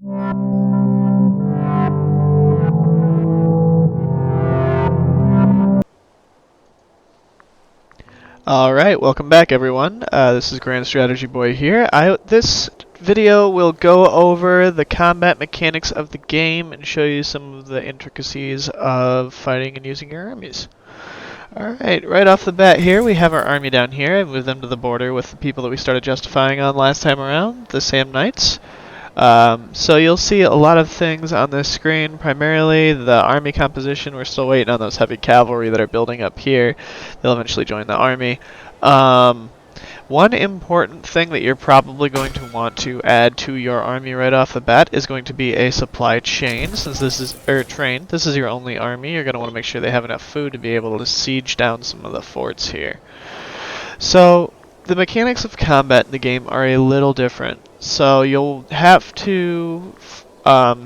Alright, welcome back everyone. This is Grand Strategy Boy here. This video will go over the combat mechanics of the game and show you some of the intricacies of fighting and using your armies. Alright, right off the bat here we have our army down here. I moved them to the border with the people that we started justifying on last time around, the Sam Knights. So you'll see a lot of things on this screen, primarily the army composition. We're still waiting on those heavy cavalry that are building up here. They'll eventually join the army. One important thing that you're probably going to want to add to your army right off the bat is going to be a supply chain. Since this is train, this is your only army. You're going to want to make sure they have enough food to be able to siege down some of the forts here. So the mechanics of combat in the game are a little different. So you'll have to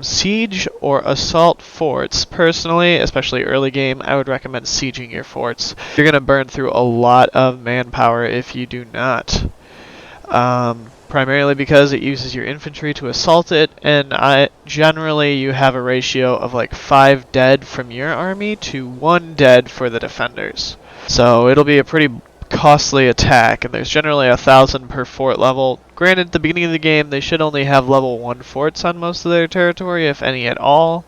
siege or assault forts. Personally, especially early game, I would recommend sieging your forts. You're going to burn through a lot of manpower if you do not. Primarily because it uses your infantry to assault it, and generally you have a ratio of like 5 dead from your army to 1 dead for the defenders. So it'll be a pretty costly attack, and there's generally 1,000 per fort level. Granted, at the beginning of the game they should only have level 1 forts on most of their territory, if any at all.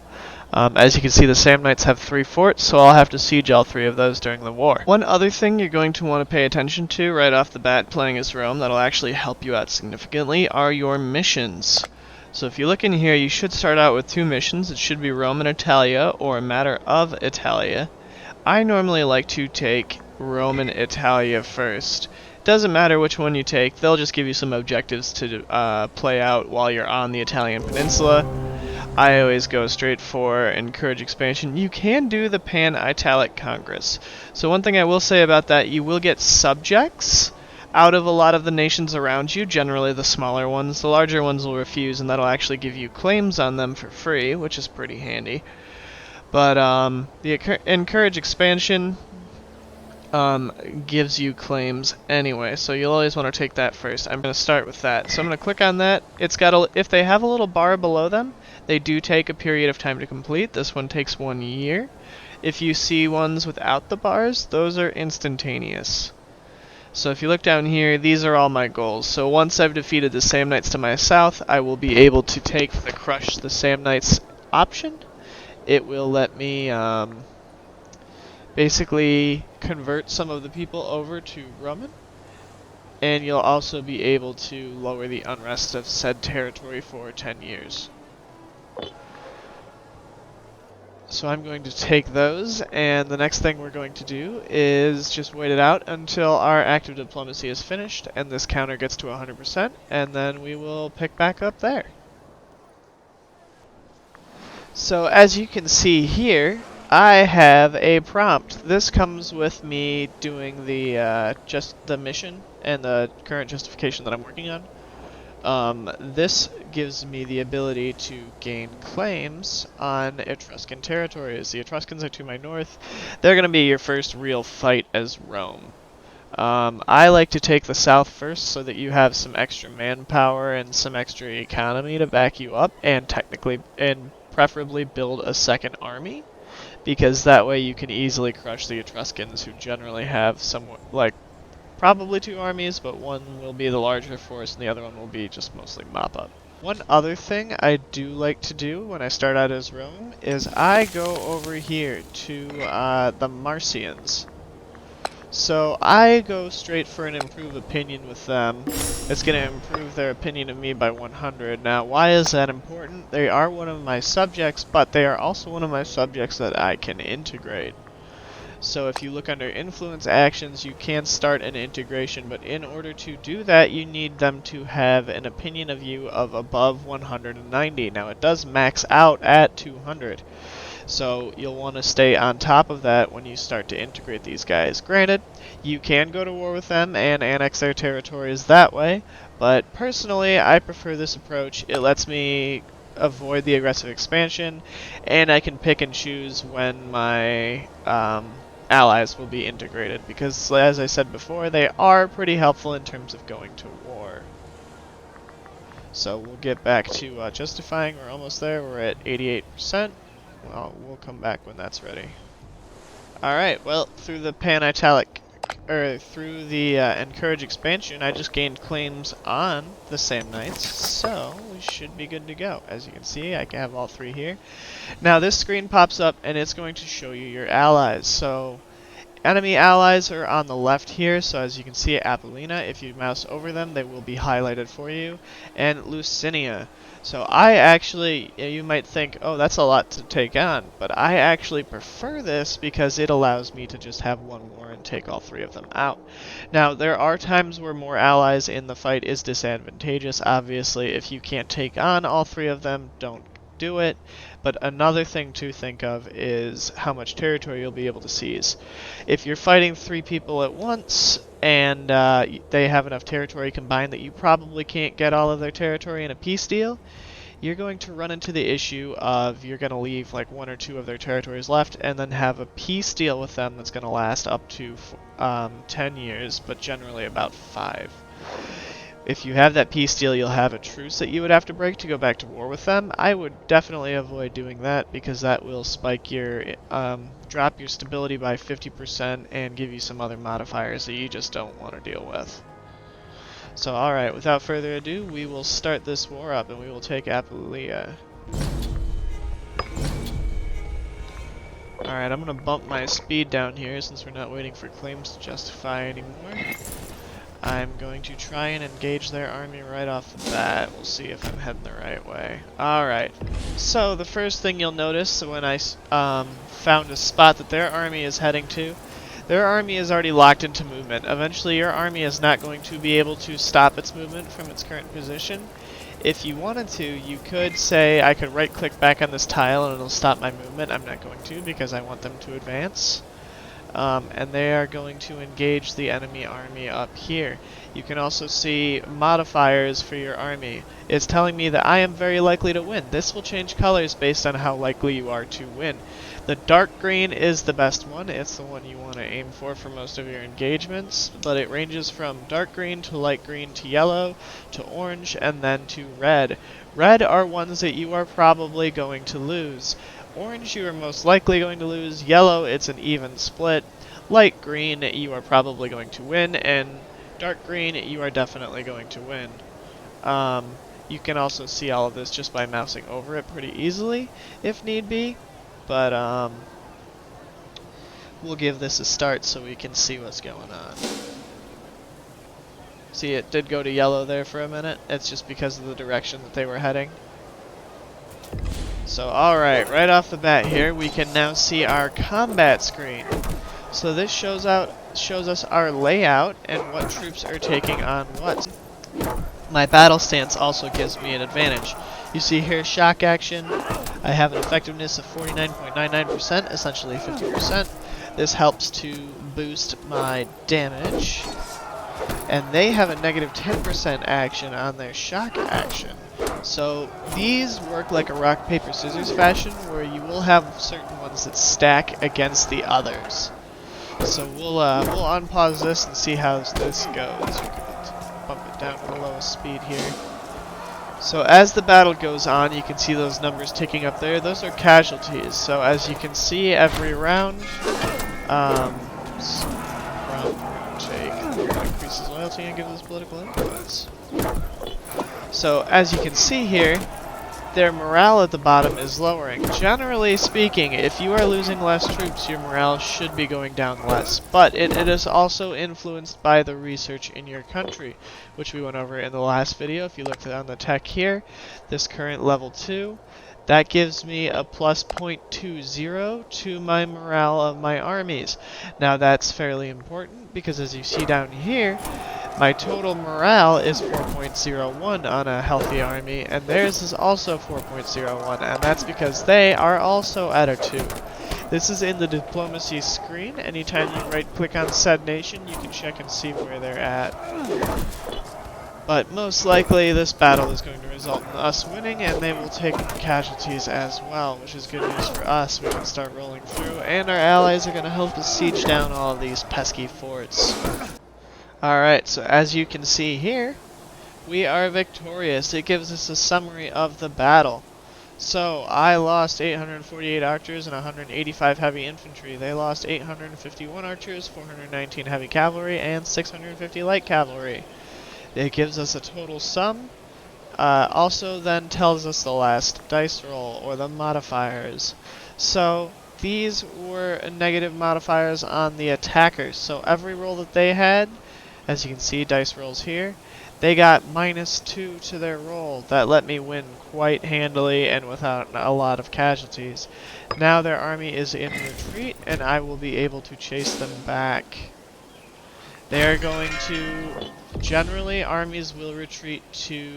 As you can see, the Sam Knights have 3 forts, so I'll have to siege all 3 of those during the war. One other thing you're going to want to pay attention to right off the bat playing as Rome that'll actually help you out significantly are your missions. So if you look in here, you should start out with 2 missions. It should be Rome and Italia, or a matter of Italia. I normally like to take Rome and Italia first. Doesn't matter which one you take, they'll just give you some objectives to play out while you're on the Italian peninsula. I always go straight for Encourage Expansion. You can do the Pan-Italic Congress. So one thing I will say about that, you will get subjects out of a lot of the nations around you, generally the smaller ones. The larger ones will refuse, and that'll actually give you claims on them for free, which is pretty handy. But the Encourage Expansion gives you claims anyway, so you'll always want to take that first. I'm going to start with that. So I'm going to click on that. It's got if they have a little bar below them, they do take a period of time to complete. This one takes 1 year. If you see ones without the bars, those are instantaneous. So if you look down here, these are all my goals. So once I've defeated the Sam Knights to my south, I will be able to take the Crush the Sam Knights option. It will let me basically convert some of the people over to Roman, and you'll also be able to lower the unrest of said territory for 10 years. So I'm going to take those, and the next thing we're going to do is just wait it out until our active diplomacy is finished and this counter gets to 100%, and then we will pick back up there. So as you can see here, I have a prompt. This comes with me doing the just the mission and the current justification that I'm working on. This gives me the ability to gain claims on Etruscan territories. The Etruscans are to my north. They're going to be your first real fight as Rome. I like to take the south first so that you have some extra manpower and some extra economy to back you up, and preferably build a second army, because that way you can easily crush the Etruscans, who generally have probably 2 armies, but one will be the larger force and the other one will be just mostly mop-up. One other thing I do like to do when I start out as Rome is I go over here to the Marsians. So I go straight for an improved opinion with them. It's going to improve their opinion of me by 100. Now, why is that important? They are one of my subjects, but they are also one of my subjects that I can integrate. So if you look under influence actions, you can start an integration, but in order to do that, you need them to have an opinion of you of above 190. Now, it does max out at 200. So you'll want to stay on top of that when you start to integrate these guys. Granted, you can go to war with them and annex their territories that way, but personally I prefer this approach. It lets me avoid the aggressive expansion, and I can pick and choose when my allies will be integrated, because as I said before, they are pretty helpful in terms of going to war. So we'll get back to justifying. We're almost there. We're at 88%. Well, we'll come back when that's ready. Alright, well, through the through the Encourage expansion, I just gained claims on the Samnites, so we should be good to go. As you can see, I have all three here. Now this screen pops up, and it's going to show you your allies. So enemy allies are on the left here, so as you can see at Apolline, if you mouse over them, they will be highlighted for you, and Lucinia. So I actually, you might think, oh, that's a lot to take on, but I actually prefer this because it allows me to just have one war and take all three of them out. Now, there are times where more allies in the fight is disadvantageous. Obviously, if you can't take on all three of them, don't do it. But another thing to think of is how much territory you'll be able to seize. If you're fighting three people at once and they have enough territory combined that you probably can't get all of their territory in a peace deal, you're going to run into the issue of you're going to leave like one or two of their territories left and then have a peace deal with them that's going to last up to 10 years, but generally about 5. If you have that peace deal, you'll have a truce that you would have to break to go back to war with them. I would definitely avoid doing that because that will spike your, drop your stability by 50% and give you some other modifiers that you just don't want to deal with. So alright, without further ado, we will start this war up and we will take Apulia. Alright, I'm going to bump my speed down here since we're not waiting for claims to justify anymore. I'm going to try and engage their army right off the bat. We'll see if I'm heading the right way. Alright, so the first thing you'll notice when I found a spot that their army is heading to, their army is already locked into movement. Eventually your army is not going to be able to stop its movement from its current position. If you wanted to, you could say I could right click back on this tile and it'll stop my movement. I'm not going to because I want them to advance. And they are going to engage the enemy army up here. You can also see modifiers for your army. It's telling me that I am very likely to win. This will change colors based on how likely you are to win. The dark green is the best one. It's the one you want to aim for most of your engagements, but it ranges from dark green to light green to yellow to orange and then to red. Red are ones that you are probably going to lose. Orange you are most likely going to lose, yellow it's an even split, light green you are probably going to win, and dark green you are definitely going to win. You can also see all of this just by mousing over it pretty easily if need be, but we'll give this a start so we can see what's going on. See, it did go to yellow there for a minute. It's just because of the direction that they were heading. So alright, right off the bat here, we can now see our combat screen. So this shows us our layout and what troops are taking on what. My battle stance also gives me an advantage. You see here, shock action. I have an effectiveness of 49.99%, essentially 50%. This helps to boost my damage. And they have a negative 10% action on their shock action. So these work like a rock, paper, scissors fashion where you will have certain ones that stack against the others. So we'll unpause this and see how this goes. We're going to bump it down to the lowest speed here. So as the battle goes on, you can see those numbers ticking up there. Those are casualties. So as you can see, every round, increases loyalty and gives us political influence. So as you can see here, their morale at the bottom is lowering. Generally speaking, if you are losing less troops, your morale should be going down less. But it is also influenced by the research in your country, which we went over in the last video. If you look on the tech here, this current level 2, that gives me a plus 0.20 to my morale of my armies. Now that's fairly important because as you see down here, my total morale is 4.01 on a healthy army, and theirs is also 4.01, and that's because they are also at a 2. This is in the diplomacy screen. Anytime you right-click on said nation, you can check and see where they're at. But most likely, this battle is going to result in us winning, and they will take casualties as well, which is good news for us. We can start rolling through, and our allies are going to help us siege down all of these pesky forts. Alright, so as you can see here, we are victorious. It gives us a summary of the battle. So, I lost 848 archers and 185 heavy infantry. They lost 851 archers, 419 heavy cavalry, and 650 light cavalry. It gives us a total sum. Also then tells us the last dice roll, or the modifiers. So, these were negative modifiers on the attackers. So every roll that they had, as you can see, dice rolls here, they got -2 to their roll. That let me win quite handily and without a lot of casualties. Now their army is in retreat, and I will be able to chase them back. They are going to... Generally, armies will retreat to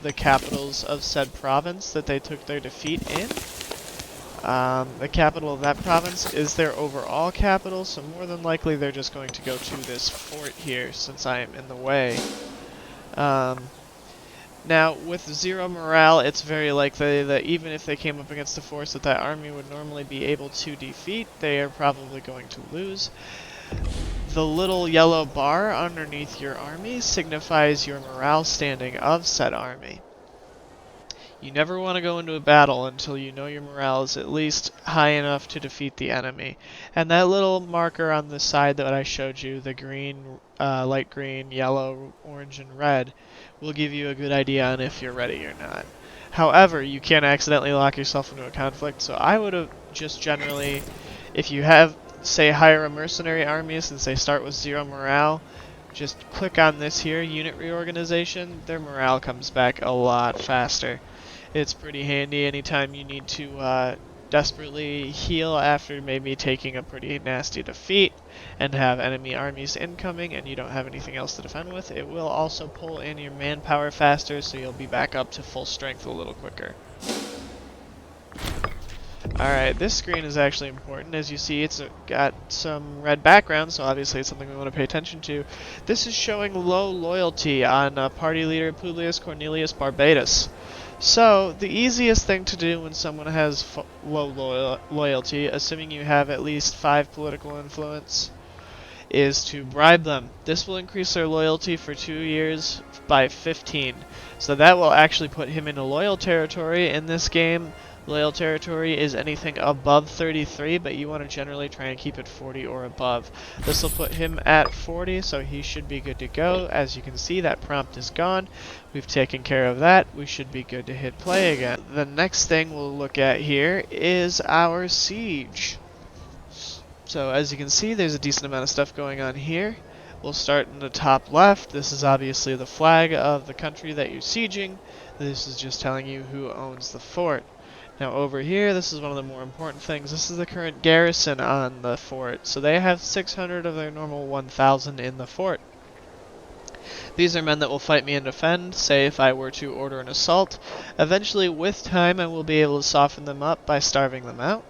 the capitals of said province that they took their defeat in. The capital of that province is their overall capital, so more than likely they're just going to go to this fort here, since I am in the way. Now, with 0 morale, it's very likely that even if they came up against a force that that army would normally be able to defeat, they are probably going to lose. The little yellow bar underneath your army signifies your morale standing of said army. You never want to go into a battle until you know your morale is at least high enough to defeat the enemy. And that little marker on the side that I showed you, the green, light green, yellow, orange, and red, will give you a good idea on if you're ready or not. However, you can accidentally lock yourself into a conflict, so I would have just generally, if you have, say, hire a mercenary army since they start with 0 morale, just click on this here, unit reorganization, their morale comes back a lot faster. It's pretty handy anytime you need to desperately heal after maybe taking a pretty nasty defeat and have enemy armies incoming and you don't have anything else to defend with. It will also pull in your manpower faster, so you'll be back up to full strength a little quicker. Alright, this screen is actually important. As you see, it's got some red background, so obviously it's something we want to pay attention to. This is showing low loyalty on party leader Publius Cornelius Barbatus. So, the easiest thing to do when someone has low loyalty, assuming you have at least 5 political influence, is to bribe them. This will increase their loyalty for 2 years by 15. So that will actually put him into loyal territory. In this game, loyal territory is anything above 33, but you want to generally try and keep it 40 or above. This will put him at 40, so he should be good to go. As you can see, that prompt is gone. We've taken care of that. We should be good to hit play again. The next thing we'll look at here is our siege. So as you can see, there's a decent amount of stuff going on here. We'll start in the top left. This is obviously the flag of the country that you're sieging. This is just telling you who owns the fort. Now over here, this is one of the more important things. This is the current garrison on the fort. So they have 600 of their normal 1,000 in the fort. These are men that will fight me and defend, say if I were to order an assault. Eventually, with time, I will be able to soften them up by starving them out.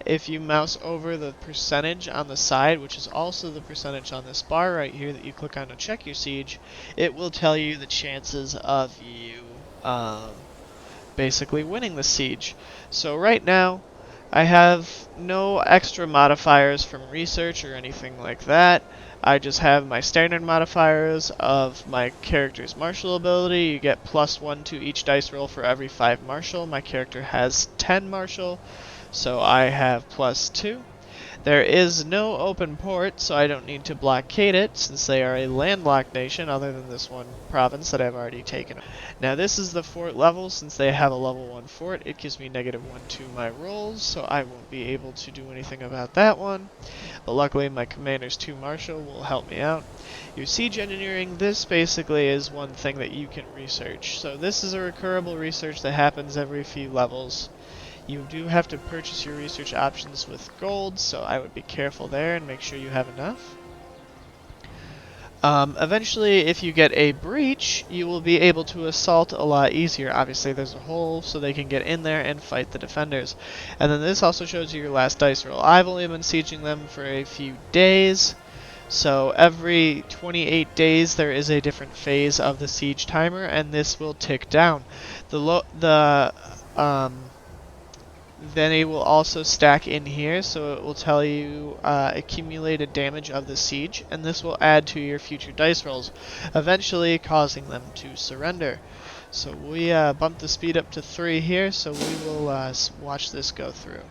If you mouse over the percentage on the side, which is also the percentage on this bar right here that you click on to check your siege, it will tell you the chances of you basically winning the siege. So right now, I have no extra modifiers from research or anything like that. I just have my standard modifiers of my character's martial ability. You get +1 to each dice roll for every 5 martial. My character has 10 martial, so I have +2. There is no open port, so I don't need to blockade it, since they are a landlocked nation, other than this one province that I've already taken. Now this is the fort level. Since they have a level 1 fort, it gives me -1 to my rolls, so I won't be able to do anything about that one. But luckily my commander's 2 martial will help me out. Your siege engineering, this basically is one thing that you can research. So this is a recurrable research that happens every few levels. You do have to purchase your research options with gold, so I would be careful there and make sure you have enough. Eventually, if you get a breach, you will be able to assault a lot easier. Obviously, there's a hole, so they can get in there and fight the defenders. And then this also shows you your last dice roll. I've only been sieging them for a few days, so every 28 days there is a different phase of the siege Then it will also stack in here, so it will tell you accumulated damage of the siege, and this will add to your future dice rolls, eventually causing them to surrender. So we bumped the speed up to 3 here, so we will watch this go through.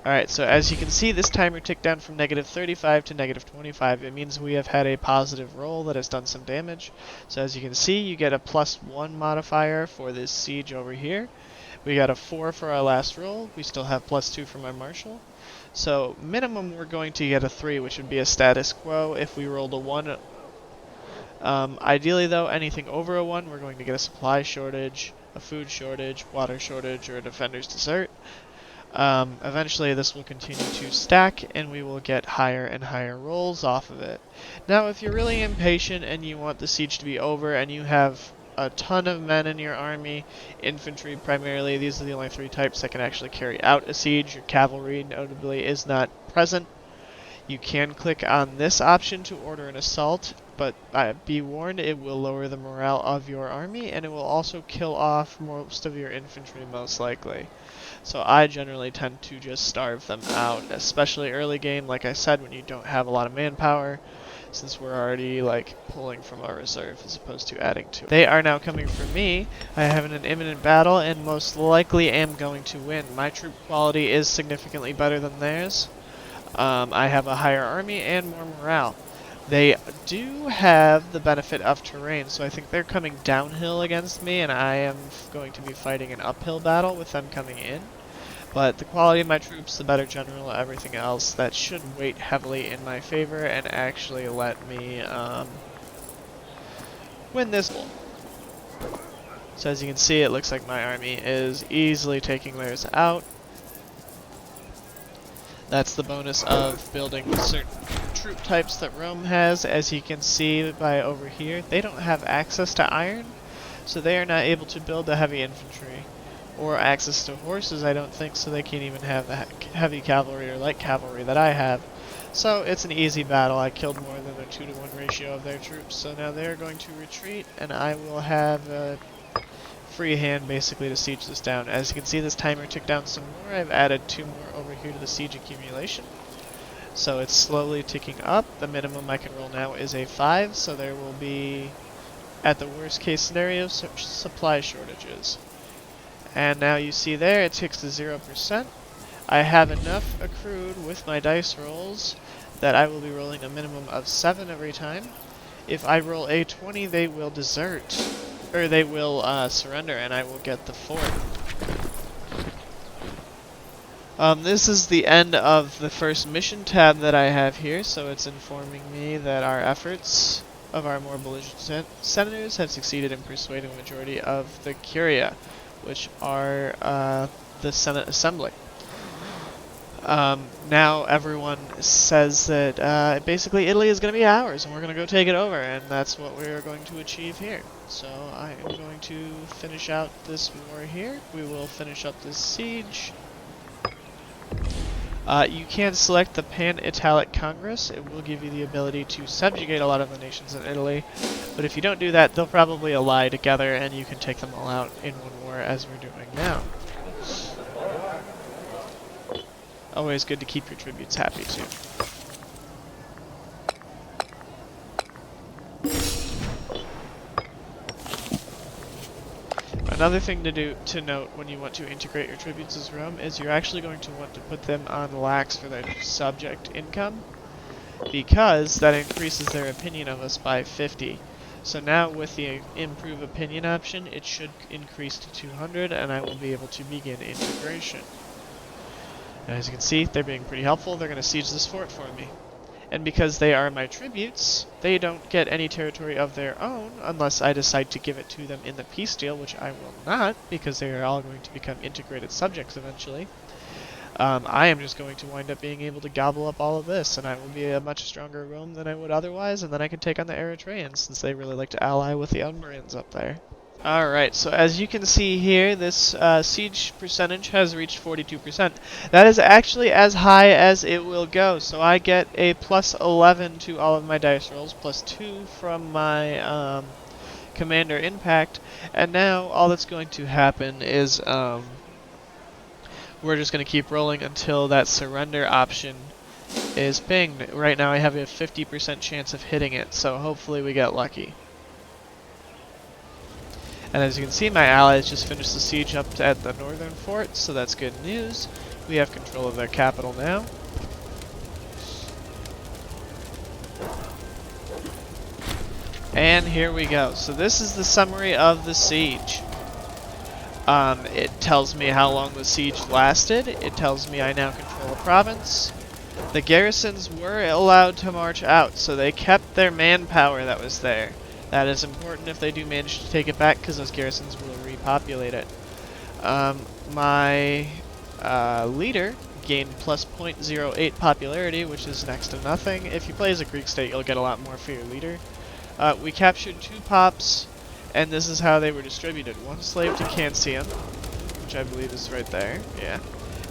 Alright, so as you can see, this timer ticked down from -35 to -25. It means we have had a positive roll that has done some damage. So as you can see, you get a +1 modifier for this siege over here. We got a 4 for our last roll. We still have +2 from our marshal. So minimum we're going to get a 3, which would be a status quo. If we rolled a 1, ideally though, anything over a 1, we're going to get a supply shortage, a food shortage, water shortage, or a defender's desert. Eventually this will continue to stack and we will get higher and higher rolls off of it. Now if you're really impatient and you want the siege to be over and you have a ton of men in your army, infantry primarily, these are the only 3 types that can actually carry out a siege. Your cavalry notably is not present. You can click on this option to order an assault, but be warned, it will lower the morale of your army and it will also kill off most of your infantry most likely. So I generally tend to just starve them out, especially early game, like I said, when you don't have a lot of manpower, since we're already like pulling from our reserve as opposed to adding to it. They are now coming for me. I have an imminent battle and most likely am going to win. My troop quality is significantly better than theirs. I have a higher army and more morale. They do have the benefit of terrain, so I think they're coming downhill against me, and I am going to be fighting an uphill battle with them coming in. But the quality of my troops, the better general, everything else, that should weight heavily in my favor and actually let me win this war. So as you can see, it looks like my army is easily taking theirs out. That's the bonus of building certain troop types that Rome has. As you can see by over here, they don't have access to iron, so they are not able to build the heavy infantry. Or access to horses, I don't think, so they can't even have the heavy cavalry or light cavalry that I have. So it's an easy battle. I killed more than a 2-to-1 ratio of their troops, so now they're going to retreat, and I will have a free hand basically to siege this down. As you can see, this timer ticked down some more. I've added 2 more over here to the siege accumulation. So it's slowly ticking up. The minimum I can roll now is a 5, so there will be, at the worst case scenario, supply shortages. And now you see there, it ticks to 0%. I have enough accrued with my dice rolls that I will be rolling a minimum of 7 every time. If I roll a 20, they will desert. Or they will surrender, and I will get the fort. This is the end of the first mission tab that I have here, so it's informing me that our efforts of our more belligerent senators have succeeded in persuading the majority of the Curia, which are the Senate Assembly. Now everyone says that basically Italy is going to be ours and we're going to go take it over, and that's what we're going to achieve here. So I am going to finish out this war here. We will finish up this siege. You can select the Pan-Italic Congress. It will give you the ability to subjugate a lot of the nations in Italy, but if you don't do that, they'll probably ally together and you can take them all out in one war as we're doing now. Always good to keep your tributes happy, too. Another thing to note when you want to integrate your tributes as Rome is you're actually going to want to put them on lax for their subject income, because that increases their opinion of us by 50. So now with the improve opinion option, it should increase to 200, and I will be able to begin integration. As you can see, they're being pretty helpful. They're going to siege this fort for me. And because they are my tributes, they don't get any territory of their own unless I decide to give it to them in the peace deal, which I will not, because they are all going to become integrated subjects eventually. I am just going to wind up being able to gobble up all of this, and I will be a much stronger Rome than I would otherwise, and then I can take on the Eritreans, since they really like to ally with the Umbrians up there. Alright, so as you can see here, this siege percentage has reached 42%. That is actually as high as it will go, so I get a plus 11 to all of my dice rolls, plus 2 from my commander impact, and now all that's going to happen is we're just going to keep rolling until that surrender option is pinged. Right now I have a 50% chance of hitting it, so hopefully we get lucky. And as you can see, my allies just finished the siege up at the northern fort, so that's good news. We have control of their capital now. And here we go. So this is the summary of the siege. It tells me how long the siege lasted. It tells me I now control a province. The garrisons were allowed to march out, so they kept their manpower that was there. That is important if they do manage to take it back, because those garrisons will repopulate it. My leader gained plus 0.08 popularity, which is next to nothing. If you play as a Greek state, you'll get a lot more for your leader. We captured 2 pops, and this is how they were distributed. 1 slave to Cancian, which I believe is right there, yeah.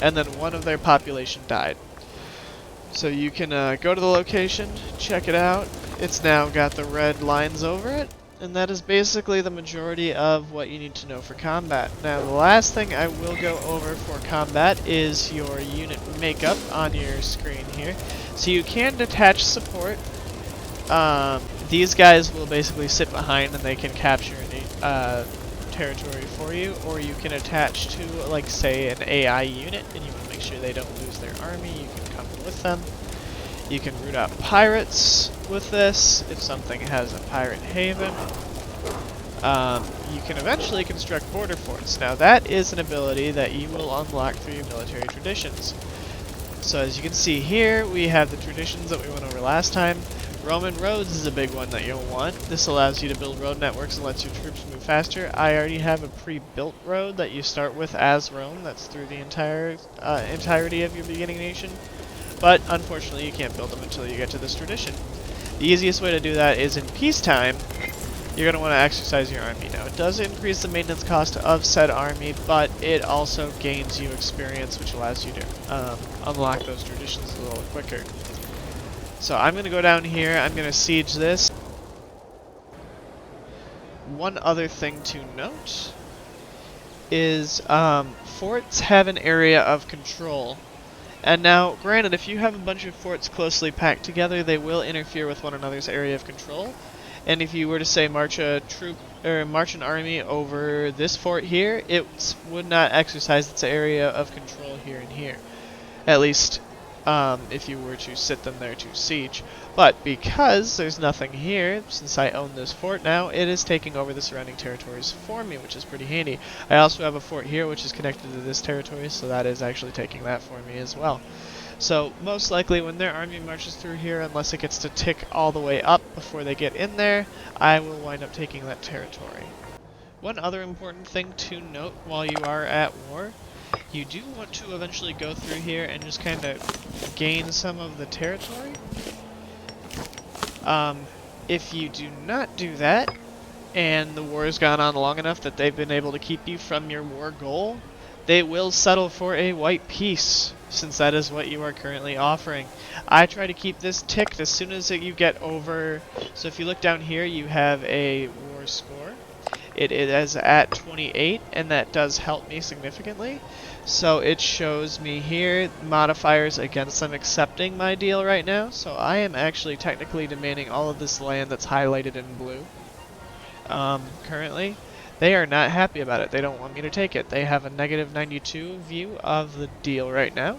And then 1 of their population died. So you can go to the location, check it out. It's now got the red lines over it, and that is basically the majority of what you need to know for combat. Now the last thing I will go over for combat is your unit makeup on your screen here. So you can detach support. These guys will basically sit behind and they can capture any territory for you, or you can attach to, like, say, an AI unit, and you want to make sure they don't lose their army. You can come with them. You can root out pirates with this if something has a pirate haven. You can eventually construct border forts. Now that is an ability that you will unlock through your military traditions. So as you can see here, we have the traditions that we went over last time. Roman roads is a big one that you'll want. This allows you to build road networks and lets your troops move faster. I already have a pre-built road that you start with as Rome. That's through the entirety of your beginning nation. But unfortunately, you can't build them until you get to this tradition. The easiest way to do that is in peacetime. You're going to want to exercise your army. Now, it does increase the maintenance cost of said army, but it also gains you experience, which allows you to unlock those traditions a little quicker. So I'm going to go down here, I'm going to siege this. One other thing to note is forts have an area of control. And now, granted, if you have a bunch of forts closely packed together, they will interfere with one another's area of control. And if you were to say march a troop or march an army over this fort here, it would not exercise its area of control here and here. At least if you were to sit them there to siege. But because there's nothing here, since I own this fort now, it is taking over the surrounding territories for me, which is pretty handy. I also have a fort here which is connected to this territory, so that is actually taking that for me as well. So most likely when their army marches through here, unless it gets to tick all the way up before they get in there, I will wind up taking that territory. One other important thing to note while you are at war, you do want to eventually go through here and just kind of gain some of the territory. If you do not do that, and the war has gone on long enough that they've been able to keep you from your war goal, they will settle for a white peace, since that is what you are currently offering. I try to keep this ticked as soon as you get over. So if you look down here, you have a war score. It is at 28, and that does help me significantly. So it shows me here modifiers against them accepting my deal right now. So I am actually technically demanding all of this land that's highlighted in blue. Currently, they are not happy about it. They don't want me to take it. They have a negative 92 view of the deal right now.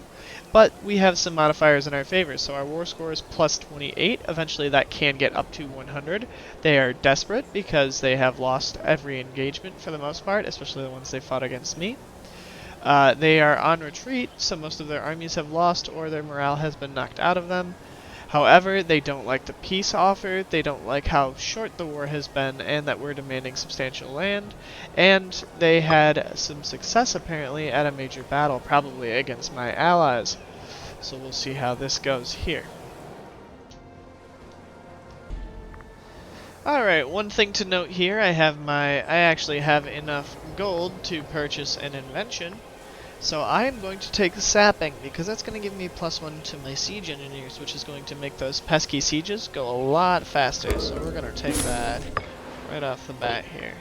But we have some modifiers in our favor, so our war score is plus 28. Eventually that can get up to 100. They are desperate because they have lost every engagement for the most part, especially the ones they fought against me. They are on retreat, so most of their armies have lost or their morale has been knocked out of them. However, they don't like the peace offer, they don't like how short the war has been, and that we're demanding substantial land, and they had some success apparently at a major battle, probably against my allies. So we'll see how this goes here. Alright, one thing to note here, I actually have enough gold to purchase an invention. So I am going to take the sapping, because that's going to give me +1 to my siege engineers, which is going to make those pesky sieges go a lot faster. So we're going to take that right off the bat here.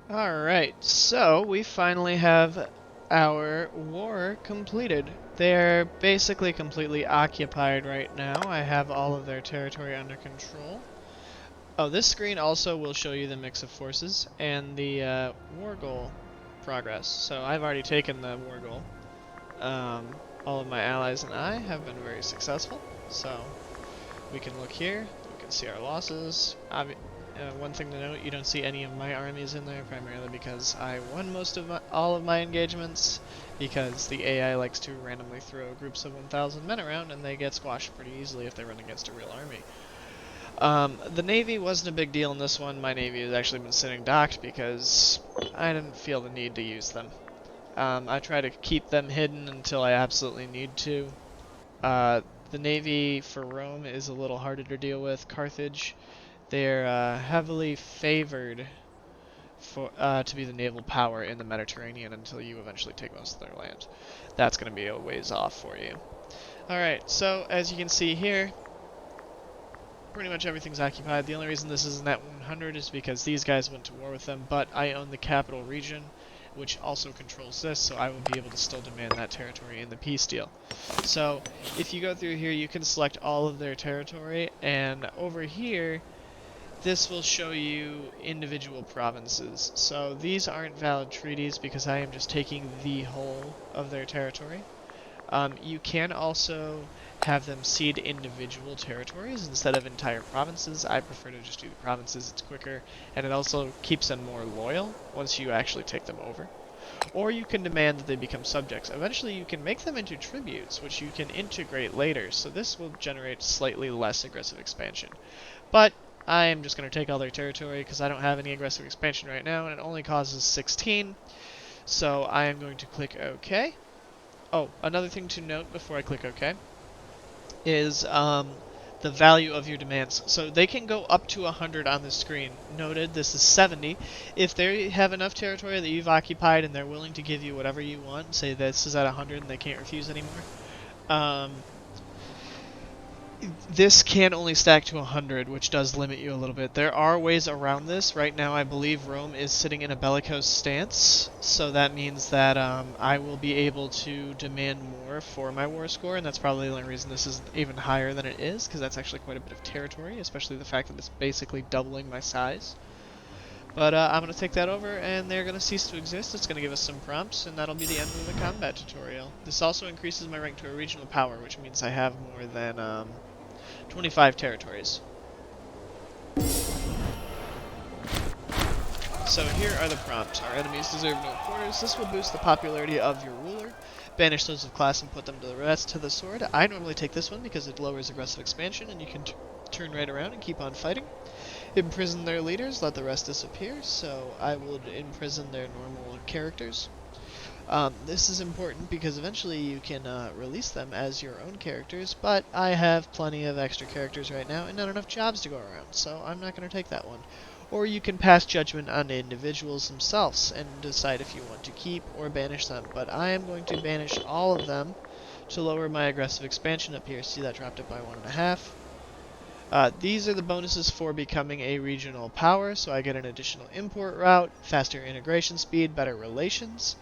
Alright, so we finally have our war completed. They're basically completely occupied right now. I have all of their territory under control. Oh, this screen also will show you the mix of forces and the war goal progress. So I've already taken the war goal. All of my allies and I have been very successful. So we can look here. We can see our losses. One thing to note, you don't see any of my armies in there, primarily because I won all of my engagements, because the AI likes to randomly throw groups of 1,000 men around, and they get squashed pretty easily if they run against a real army. The Navy wasn't a big deal in this one. My Navy has actually been sitting docked because I didn't feel the need to use them. I try to keep them hidden until I absolutely need to. Uh, the Navy for Rome is a little harder to deal with. Carthage, they're heavily favored to be the naval power in the Mediterranean until you eventually take most of their land. That's going to be a ways off for you. Alright, so as you can see here, pretty much everything's occupied. The only reason this isn't at 100 is because these guys went to war with them, but I own the capital region, which also controls this, so I will be able to still demand that territory in the peace deal. So if you go through here, you can select all of their territory, and over here, this will show you individual provinces. So these aren't valid treaties because I am just taking the whole of their territory. You can also have them cede individual territories instead of entire provinces. I prefer to just do the provinces, it's quicker, and it also keeps them more loyal once you actually take them over. Or you can demand that they become subjects. Eventually you can make them into tributes, which you can integrate later, so this will generate slightly less aggressive expansion. But I am just going to take all their territory because I don't have any aggressive expansion right now, and it only causes 16, so I am going to click OK. Oh, another thing to note before I click OK is the value of your demands. So they can go up to 100 on the screen. Noted, this is 70. If they have enough territory that you've occupied and they're willing to give you whatever you want, say this is at 100 and they can't refuse anymore, this can only stack to 100, which does limit you a little bit. There are ways around this. Right now, I believe Rome is sitting in a bellicose stance, so that means that I will be able to demand more for my war score, and that's probably the only reason this is even higher than it is, because that's actually quite a bit of territory, especially the fact that it's basically doubling my size. But I'm going to take that over, and they're going to cease to exist. It's going to give us some prompts, and that'll be the end of the combat tutorial. This also increases my rank to a regional power, which means I have more than 25 territories. So here are the prompts. Our enemies deserve no quarters. This will boost the popularity of your ruler. Banish those of class and put them to the rest to the sword. I normally take this one because it lowers aggressive expansion and you can turn right around and keep on fighting. Imprison their leaders, let the rest disappear, so I would imprison their normal characters. This is important because eventually you can release them as your own characters, but I have plenty of extra characters right now and not enough jobs to go around, so I'm not going to take that one. Or you can pass judgment on individuals themselves and decide if you want to keep or banish them, but I am going to banish all of them to lower my aggressive expansion up here. See, that dropped it by 1.5. These are the bonuses for becoming a regional power, so I get an additional import route, faster integration speed, better relations,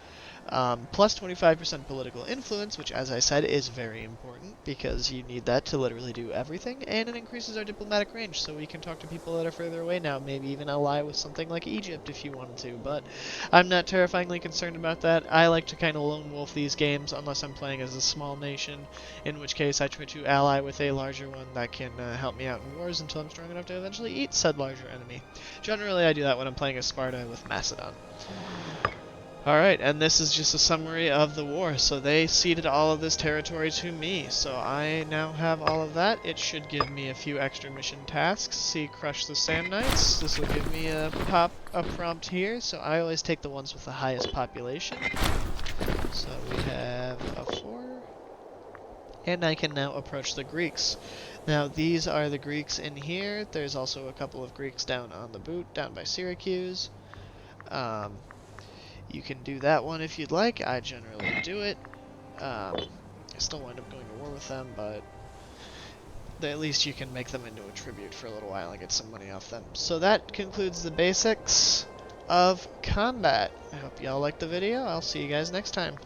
plus 25% political influence, which, as I said, is very important because you need that to literally do everything, and it increases our diplomatic range, so we can talk to people that are further away now, maybe even ally with something like Egypt if you wanted to, but I'm not terrifyingly concerned about that. I like to kind of lone wolf these games unless I'm playing as a small nation, in which case I try to ally with a larger one that can help me out in wars until I'm strong enough to eventually eat said larger enemy. Generally I do that when I'm playing as Sparta with Macedon. Alright, and this is just a summary of the war. So they ceded all of this territory to me. So I now have all of that. It should give me a few extra mission tasks. See, crush the Sand Knights. This will give me a prompt here. So I always take the ones with the highest population. So we have a 4. And I can now approach the Greeks. Now these are the Greeks in here. There's also a couple of Greeks down on the boot, down by Syracuse. You can do that one if you'd like. I generally do it. I still wind up going to war with them, but at least you can make them into a tribute for a little while and get some money off them. So that concludes the basics. of combat. I hope y'all liked the video. I'll see you guys next time.